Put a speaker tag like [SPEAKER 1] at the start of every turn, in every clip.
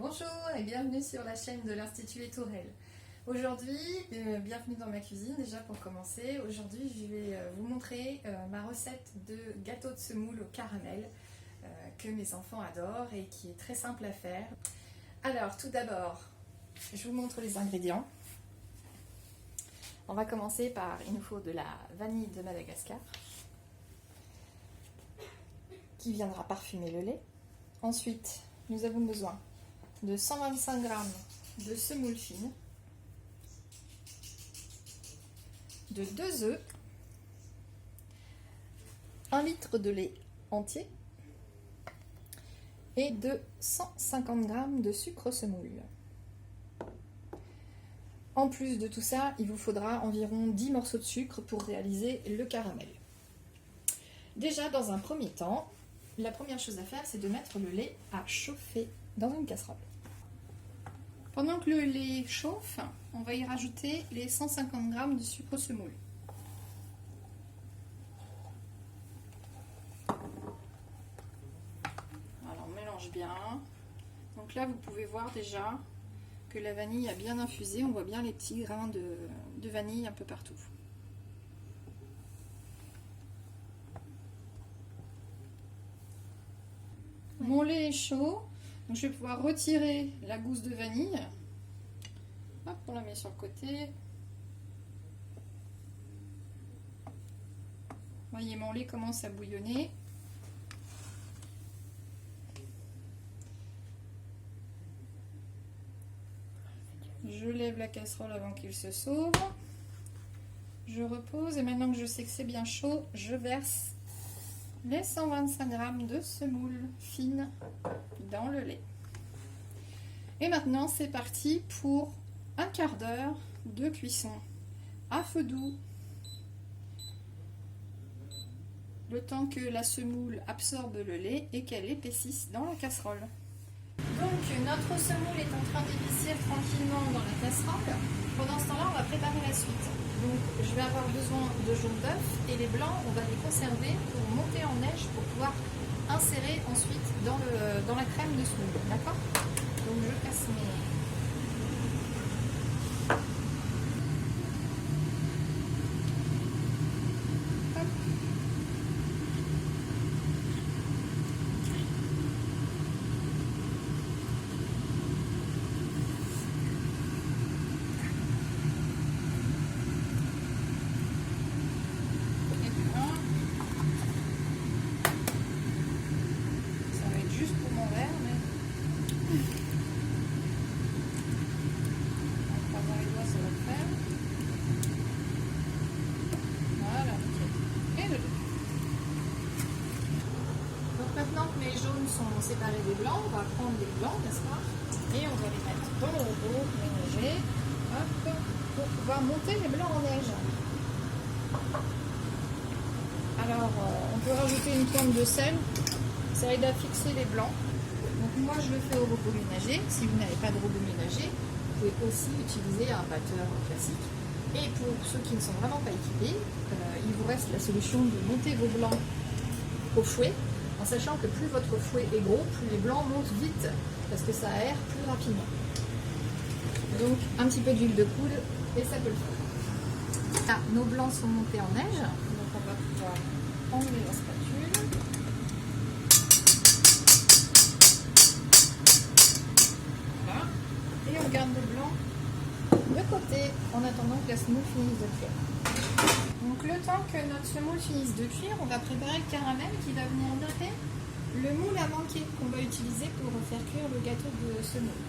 [SPEAKER 1] Bonjour et bienvenue sur la chaîne de l'Institut Les Tourelles. Aujourd'hui, bienvenue dans ma cuisine déjà pour commencer. Aujourd'hui, je vais vous montrer ma recette de gâteau de semoule au caramel que mes enfants adorent et qui est très simple à faire. Alors, tout d'abord, je vous montre les ingrédients. On va commencer par, il nous faut de la vanille de Madagascar qui viendra parfumer le lait. Ensuite, nous avons besoin de 125 g de semoule fine, de 2 œufs, 1 litre de lait entier et de 150 g de sucre semoule. En plus de tout ça, il vous faudra environ 10 morceaux de sucre pour réaliser le caramel. Déjà, dans un premier temps, la première chose à faire, c'est de mettre le lait à chauffer dans une casserole. Pendant que le lait chauffe, on va y rajouter les 150 g de sucre semoule. Alors on mélange bien. Donc là vous pouvez voir déjà que la vanille a bien infusé, on voit bien les petits grains de vanille un peu partout. Mon lait est chaud. Donc je vais pouvoir retirer la gousse de vanille. Hop, on la met sur le côté. Vous voyez, mon lait commence à bouillonner. Je lève la casserole avant qu'il se sauve. Je repose et maintenant que je sais que c'est bien chaud, je verse les 125 g de semoule fine dans le lait. Et maintenant c'est parti pour un quart d'heure de cuisson à feu doux, le temps que la semoule absorbe le lait et qu'elle épaississe dans la casserole. Donc notre semoule est en train d'épaissir tranquillement dans la casserole. Pendant ce temps-là, on va préparer la suite. Donc je vais avoir besoin de jaune d'œuf et les blancs, on va les conserver pour monter en neige pour pouvoir insérer ensuite dans la crème de semoule. D'accord? Donc je casse mes... Hop. Maintenant que les jaunes sont séparés des blancs, on va prendre les blancs, n'est-ce pas? Et on va les mettre dans le robot, ménager, hop, pour pouvoir monter les blancs en neige. Alors, on peut rajouter une pointe de sel, ça aide à fixer les blancs. Donc moi, je le fais au robot ménager. Si vous n'avez pas de robot ménager, vous pouvez aussi utiliser un batteur classique. Et pour ceux qui ne sont vraiment pas équipés, il vous reste la solution de monter vos blancs au fouet, en sachant que plus votre fouet est gros, plus les blancs montent vite, parce que ça aère plus rapidement. Donc un petit peu d'huile de coude, et ça peut le faire. Là, nos blancs sont montés en neige, donc on va pouvoir enlever la spatule. Voilà. Et on garde le blanc de côté, en attendant que la semoule finisse de cuire. Donc le temps que notre semoule finisse de cuire, on va préparer le caramel qui va venir doper le moule à manquer qu'on va utiliser pour faire cuire le gâteau de semoule.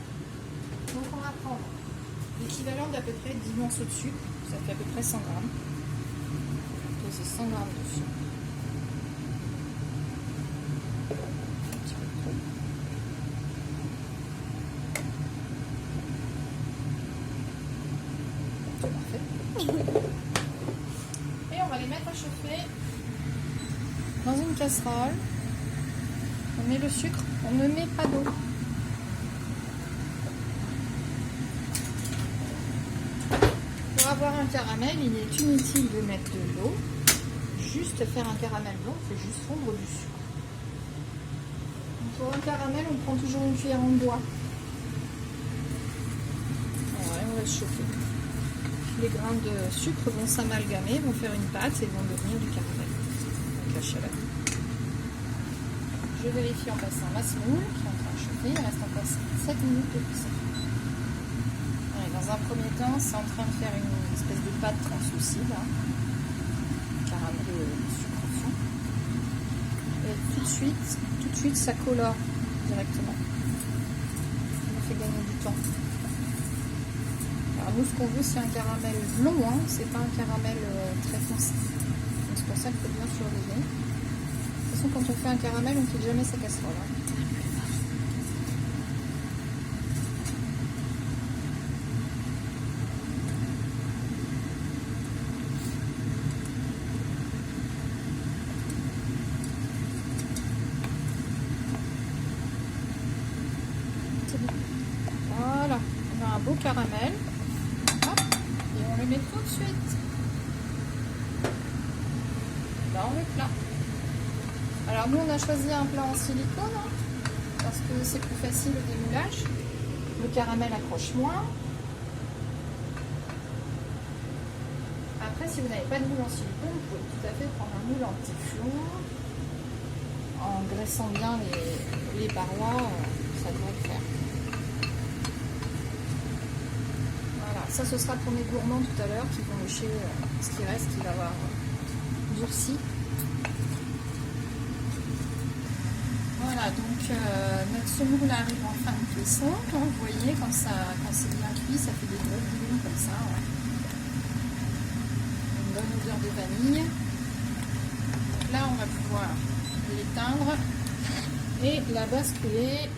[SPEAKER 1] Donc on va prendre l'équivalent d'à peu près 10 morceaux de sucre, ça fait à peu près 100 g. Donc c'est 100 g de sucre. Un petit peu trop. C'est parfait. On va les mettre à chauffer dans une casserole. On met le sucre, on ne met pas d'eau. Pour avoir un caramel, il est inutile de mettre de l'eau. Juste faire un caramel blanc, on fait juste fondre du sucre. Donc pour un caramel, on prend toujours une cuillère en bois. chauffer. Les grains de sucre vont s'amalgamer, vont faire une pâte et vont devenir du caramel avec la chaleur. Je vérifie en passant ma semoule qui est en train de chauffer. Il reste encore 7 minutes de cuisson. Dans un premier temps, c'est en train de faire une espèce de pâte translucide, hein. Caramel et sucre au fond. Et tout de suite, ça colore directement. Ça nous fait gagner du temps. Alors nous, ce qu'on veut, c'est un caramel blond, hein. C'est pas un caramel très foncé. Donc c'est pour ça qu'il faut bien surveiller. De toute façon, quand on fait un caramel, on ne quitte jamais sa casserole, hein. Voilà, on a un beau caramel. Hop, et on le met tout de suite dans le plat. Alors nous, on a choisi un plat en silicone, hein, parce que c'est plus facile au démoulage. Le caramel accroche moins. Après, si vous n'avez pas de moule en silicone, vous pouvez tout à fait prendre un moule en typhon. En graissant bien les parois, ça devrait le faire. Voilà, ça ce sera pour mes gourmands tout à l'heure qui vont lécher ce qui reste, qui va avoir durci. Voilà, donc notre semoule arrive en fin de cuisson. Donc, vous voyez, quand c'est bien cuit, ça fait des grosses bouillons comme ça. Ouais. Une bonne odeur de vanille. Donc là, on va pouvoir l'éteindre et la basculer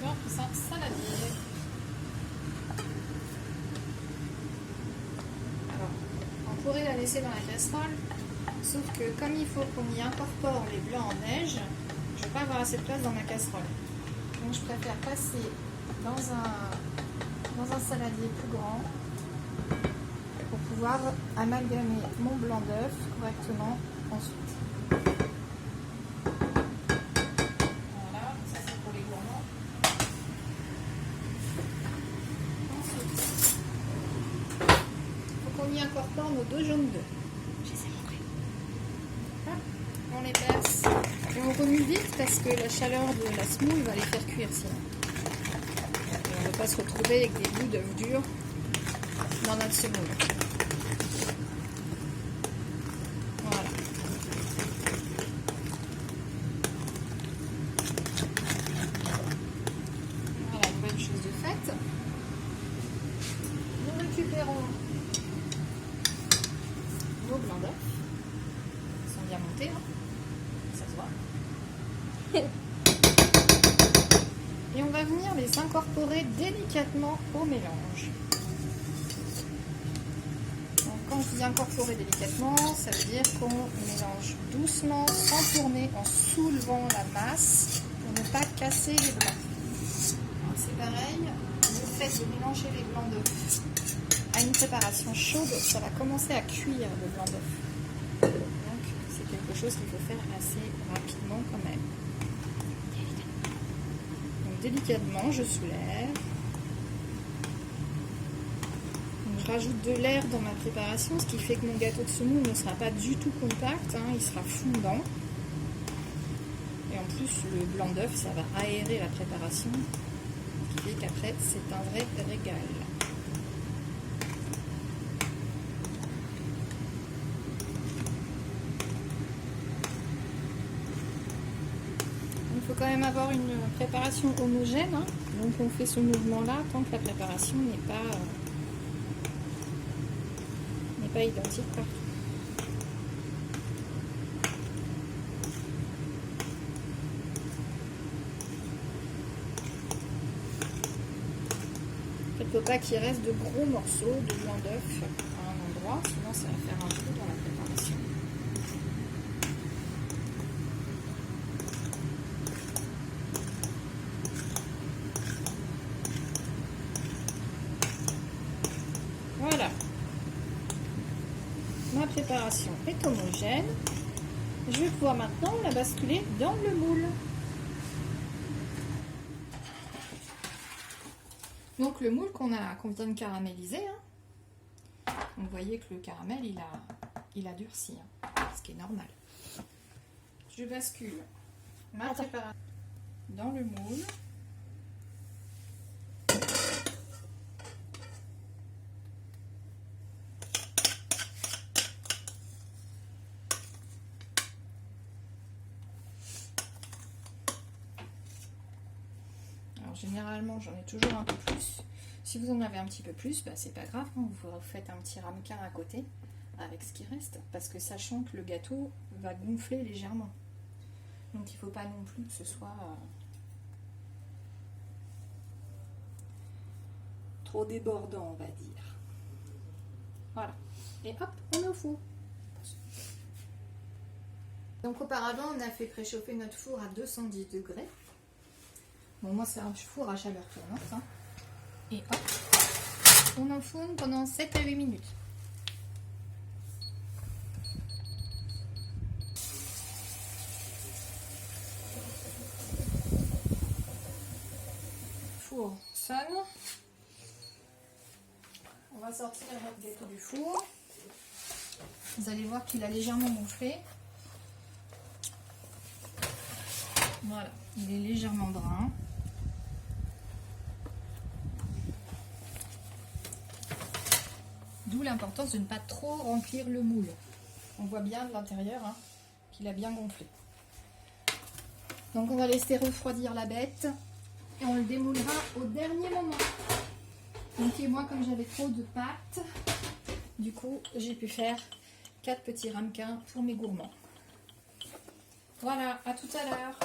[SPEAKER 1] dans sa saladier. Alors, on pourrait la laisser dans la casserole, sauf que comme il faut qu'on y incorpore les blancs en neige, je ne vais pas avoir assez de place dans ma casserole. Donc je préfère passer dans un saladier plus grand pour pouvoir amalgamer mon blanc d'œuf correctement ensuite. Incorpore nos 2 jaunes d'œufs. On les place et on remue vite parce que la chaleur de la semoule va les faire cuire sinon. Et on ne va pas se retrouver avec des bouts d'œufs durs dans notre semoule. Voilà. Voilà, une bonne chose de faite. Nous récupérons nos blancs d'œufs. Ils sont bien montés, hein, ça se voit. Et on va venir les incorporer délicatement au mélange. Donc, quand je dis incorporer délicatement, ça veut dire qu'on mélange doucement, sans tourner, en soulevant la masse pour ne pas casser les blancs. C'est pareil, le fait de mélanger les blancs d'œufs à une préparation chaude, ça va commencer à cuire le blanc d'œuf. Donc c'est quelque chose qu'il faut faire assez rapidement quand même. Donc délicatement, je soulève. Donc, je rajoute de l'air dans ma préparation, ce qui fait que mon gâteau de semoule ne sera pas du tout compact, hein, il sera fondant. Et en plus, le blanc d'œuf, ça va aérer la préparation, ce qui fait qu'après, c'est un vrai régal. Il faut quand même avoir une préparation homogène, hein. Donc on fait ce mouvement là tant que la préparation n'est pas identique partout. Il ne faut pas qu'il reste de gros morceaux de blanc d'œuf à un endroit, sinon ça va faire un trou dans la préparation. Voilà, ma préparation est homogène. Je vais pouvoir maintenant la basculer dans le moule. Donc le moule qu'on vient de caraméliser, hein. Donc, vous voyez que le caramel il a durci, hein, ce qui est normal. Je bascule ma préparation dans le moule. Alors généralement j'en ai toujours un peu plus. Si vous en avez un petit peu plus, bah, c'est pas grave, hein, vous faites un petit ramequin à côté avec ce qui reste, parce que sachant que le gâteau va gonfler légèrement. Donc il ne faut pas non plus que ce soit trop débordant, on va dire. Voilà. Et hop, on met au four. Donc auparavant, on a fait préchauffer notre four à 210 degrés. Bon, moi c'est un four à chaleur tournante, hein. Et hop, on enfourne pendant 7 à 8 minutes. Le four sonne. On va sortir notre gâteau du four. Vous allez voir qu'il a légèrement gonflé. Voilà, il est légèrement brun. D'où l'importance de ne pas trop remplir le moule. On voit bien de l'intérieur, hein, qu'il a bien gonflé. Donc on va laisser refroidir la bête et on le démoulera au dernier moment. Donc et moi, comme j'avais trop de pâte, du coup j'ai pu faire 4 petits ramequins pour mes gourmands. Voilà, à tout à l'heure.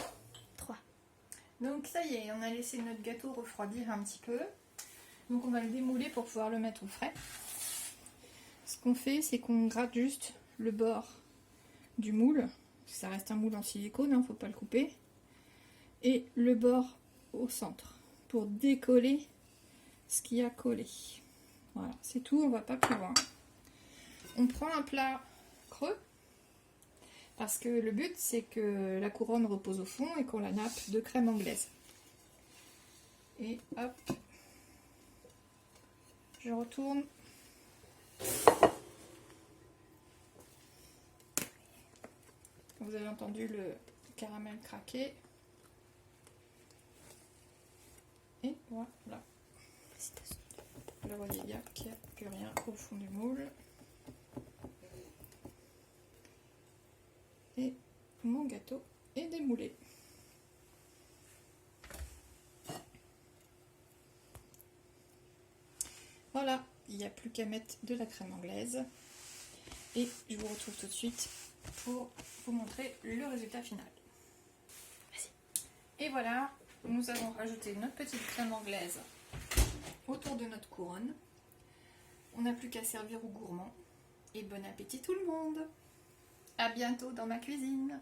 [SPEAKER 1] 3. Donc ça y est, on a laissé notre gâteau refroidir un petit peu. Donc on va le démouler pour pouvoir le mettre au frais. Ce qu'on fait, c'est qu'on gratte juste le bord du moule. Ça reste un moule en silicone, hein, faut pas le couper. Et le bord au centre pour décoller ce qui a collé. Voilà, c'est tout, on va pas plus loin. On prend un plat creux parce que le but c'est que la couronne repose au fond et qu'on la nappe de crème anglaise. Et hop, je retourne. Vous avez entendu le caramel craquer. Et voilà. Le relief qui n'a plus rien au fond du moule. Et mon gâteau est démoulé. Voilà, il n'y a plus qu'à mettre de la crème anglaise. Et je vous retrouve tout de suite pour vous montrer le résultat final. Et voilà, nous avons rajouté notre petite crème anglaise autour de notre couronne. On n'a plus qu'à servir aux gourmands. Et bon appétit tout le monde! À bientôt dans ma cuisine!